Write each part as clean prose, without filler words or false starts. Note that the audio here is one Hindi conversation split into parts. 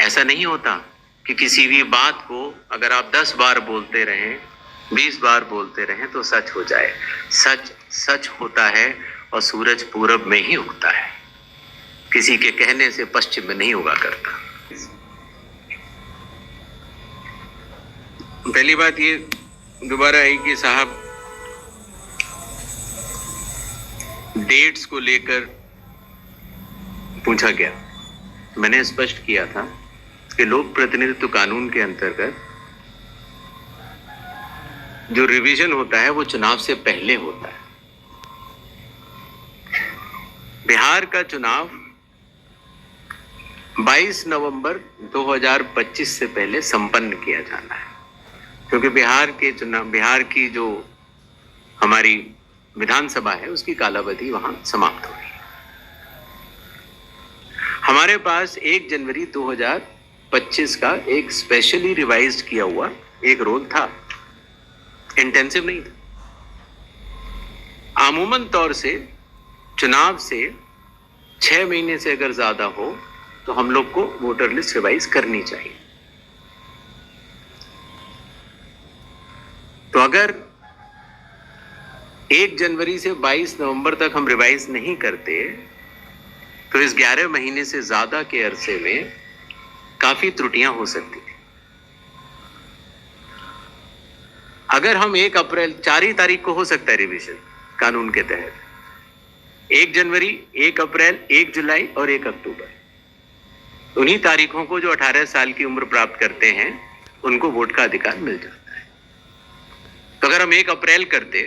ऐसा नहीं होता कि किसी भी बात को अगर आप 10 बार बोलते रहें, 20 बार बोलते रहें तो सच हो जाए। सच सच होता है और सूरज पूरब में ही उगता है, किसी के कहने से पश्चिम में नहीं उगा करता। पहली बात ये दोबारा आई कि साहब डेट्स को लेकर पूछा गया। मैंने स्पष्ट किया था कि लोक प्रतिनिधित्व कानून के अंतर्गत जो रिवीजन होता है वो चुनाव से पहले होता है। बिहार का चुनाव 22 नवंबर 2025 से पहले संपन्न किया जाना है, क्योंकि बिहार की जो हमारी विधानसभा है उसकी कालावधि वहां समाप्त हो गई। हमारे पास 1 जनवरी 2025 का एक स्पेशली रिवाइज्ड किया हुआ एक रोल था, इंटेंसिव नहीं था। आमूमन तौर से चुनाव से 6 महीने से अगर ज्यादा हो तो हम लोग को वोटर लिस्ट रिवाइज करनी चाहिए। तो अगर 1 जनवरी से 22 नवंबर तक हम रिवाइज नहीं करते तो इस 11 महीने से ज्यादा के अरसे में काफी त्रुटियां हो सकती थी। अगर हम 1 अप्रैल 4 ही तारीख को हो सकता है रिवीजन कानून के तहत, 1 जनवरी, 1 अप्रैल, 1 जुलाई और 1 अक्टूबर, उन्हीं तारीखों को जो 18 साल की उम्र प्राप्त करते हैं उनको वोट का अधिकार मिल जाता है। तो अगर हम 1 अप्रैल करते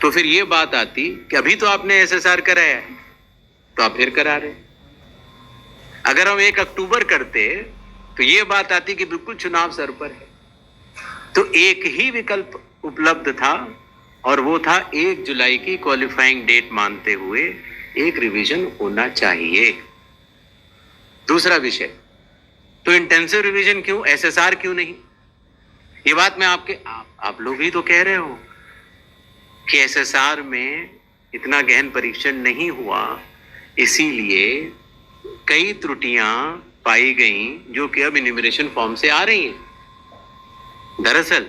तो फिर ये बात आती कि अभी तो आपने एसएसआर कराया है तो आप फिर करा रहे। अगर हम 1 अक्टूबर करते तो ये बात आती कि बिल्कुल चुनाव सर पर है। तो एक ही विकल्प उपलब्ध था और वो था 1 जुलाई की क्वालिफाइंग डेट मानते हुए एक रिवीजन होना चाहिए। दूसरा विषय, तो इंटेंसिव रिवीजन क्यों, एसएसआर क्यों नहीं? ये बात मैं आप लोग ही तो कह रहे हो कि एसएसआर में इतना गहन परीक्षण नहीं हुआ, इसीलिए कई त्रुटियां पाई गई जो कि अब इन्यूमरेशन फॉर्म से आ रही हैं। दरअसल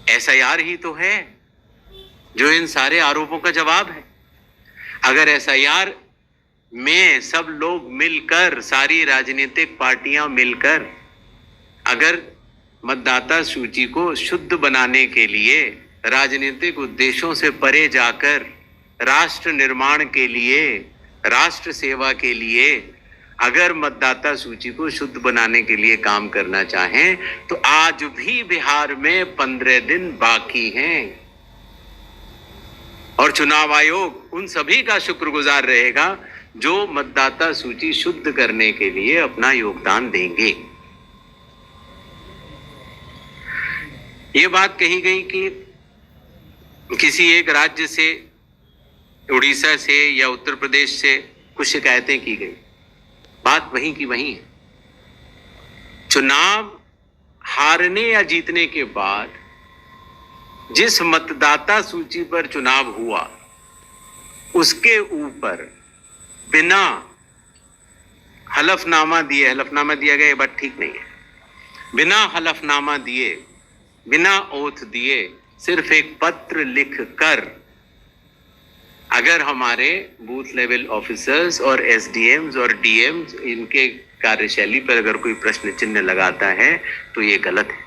एसआईआर ही तो है जो इन सारे आरोपों का जवाब है। अगर एसआईआर में सब लोग मिलकर, सारी राजनीतिक पार्टियां मिलकर अगर मतदाता सूची को शुद्ध बनाने के लिए, राजनीतिक उद्देश्यों से परे जाकर राष्ट्र निर्माण के लिए, राष्ट्र सेवा के लिए अगर मतदाता सूची को शुद्ध बनाने के लिए काम करना चाहें तो आज भी बिहार में 15 दिन बाकी हैं और चुनाव आयोग उन सभी का शुक्रगुजार रहेगा जो मतदाता सूची शुद्ध करने के लिए अपना योगदान देंगे। ये बात कही गई कि किसी एक राज्य से, उड़ीसा से या उत्तर प्रदेश से कुछ शिकायतें की गई। बात वहीं की वहीं है। चुनाव हारने या जीतने के बाद जिस मतदाता सूची पर चुनाव हुआ उसके ऊपर बिना हलफनामा दिए, हलफनामा दिया गया ये बात ठीक नहीं है, बिना हलफनामा दिए, बिना ओथ दिए, सिर्फ एक पत्र लिख कर अगर हमारे बूथ लेवल ऑफिसर्स और एसडीएम्स और डीएम्स इनके कार्यशैली पर अगर कोई प्रश्न चिन्ह लगाता है तो ये गलत है।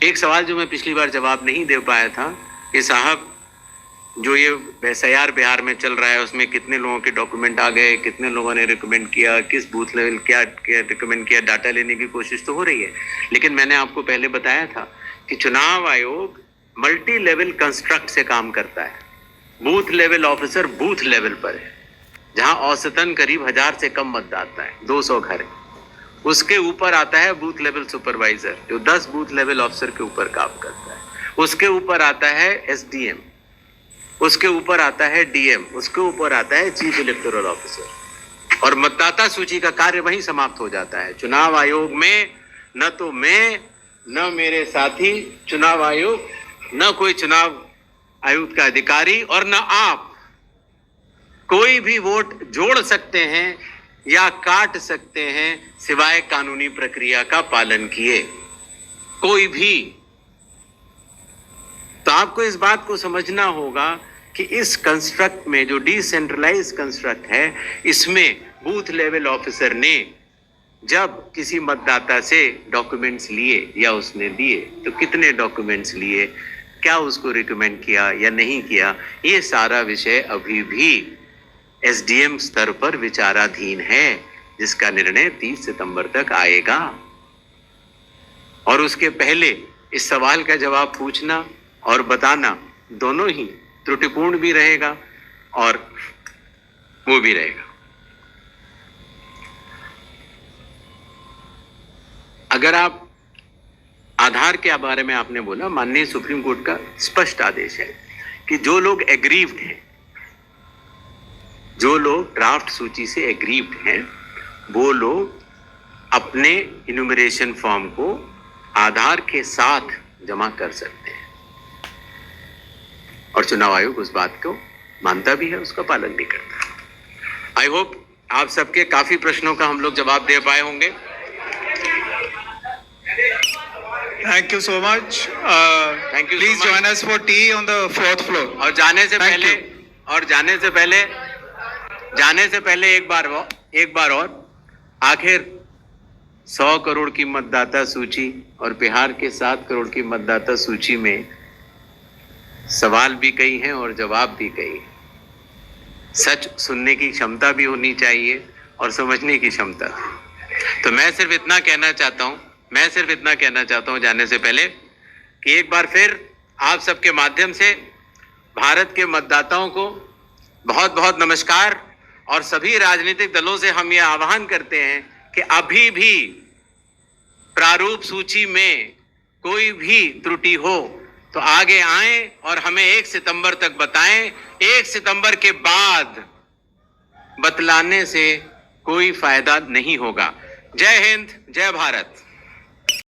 एक सवाल जो मैं पिछली बार जवाब नहीं दे पाया था कि साहब जो ये एसआईआर बिहार में चल रहा है उसमें कितने लोगों के डॉक्यूमेंट आ गए, कितने लोगों ने रिकमेंड किया, किस बूथ लेवल क्या रिकमेंड किया, डाटा लेने की कोशिश तो हो रही है। लेकिन मैंने आपको पहले बताया था कि चुनाव आयोग मल्टी लेवल कंस्ट्रक्ट से काम करता है। Booth level officer booth level पर है, जहां औसतन करीब 1000 से कम मतदाता है, 200 घर है। उसके ऊपर आता है बूथ लेवल सुपरवाइजर जो 10 बूथ लेवल ऑफिसर के ऊपर काम करता है। उसके ऊपर आता है एसडीएम, उसके ऊपर आता है डीएम, उसके ऊपर आता है चीफ इलेक्टोरल ऑफिसर और मतदाता सूची का कार्य वहीं समाप्त हो जाता है। चुनाव आयोग में न तो मैं, न मेरे साथी चुनाव आयोग, न कोई चुनाव आयुक्त का अधिकारी और न आप कोई भी वोट जोड़ सकते हैं या काट सकते हैं सिवाय कानूनी प्रक्रिया का पालन किए, कोई भी। तो आपको इस बात को समझना होगा कि इस कंस्ट्रक्ट में, जो डिसेंट्रलाइज कंस्ट्रक्ट है, इसमें बूथ लेवल ऑफिसर ने जब किसी मतदाता से डॉक्यूमेंट्स लिए या उसने दिए तो कितने डॉक्यूमेंट्स लिए, क्या उसको रिकमेंड किया या नहीं किया, ये सारा विषय अभी भी एसडीएम स्तर पर विचाराधीन है, जिसका निर्णय 30 सितंबर तक आएगा। और उसके पहले इस सवाल का जवाब पूछना और बताना दोनों ही त्रुटिपूर्ण भी रहेगा और वो भी रहेगा। अगर आप आधार के बारे में आपने बोला, माननीय सुप्रीम कोर्ट का स्पष्ट आदेश है कि जो लोग एग्रीव्ड हैं, जो लोग ड्राफ्ट सूची से एग्रीव्ड हैं, वो लोग अपने इन्यूमरेशन फॉर्म को आधार के साथ जमा कर सकते हैं और चुनाव आयोग उस बात को मानता भी है, उसका पालन भी करता है। आई होप आप सबके काफी प्रश्नों का हम लोग जवाब दे पाए होंगे। Thank you so much. Thank you so Please much. join us for tea on the 4th floor. और जाने से Thank पहले you. एक बार और आखिर 100 करोड़ की मतदाता सूची और बिहार के 7 करोड़ की मतदाता सूची में सवाल भी कई हैं और जवाब भी कई हैं। सच सुनने की क्षमता भी होनी चाहिए और समझने की क्षमता। तो मैं सिर्फ इतना कहना चाहता हूं जाने से पहले कि एक बार फिर आप सबके माध्यम से भारत के मतदाताओं को बहुत बहुत नमस्कार। और सभी राजनीतिक दलों से हम ये आह्वान करते हैं कि अभी भी प्रारूप सूची में कोई भी त्रुटि हो तो आगे आएं और हमें 1 सितंबर तक बताएं। 1 सितंबर के बाद बतलाने से कोई फायदा नहीं होगा। जय हिंद, जय भारत।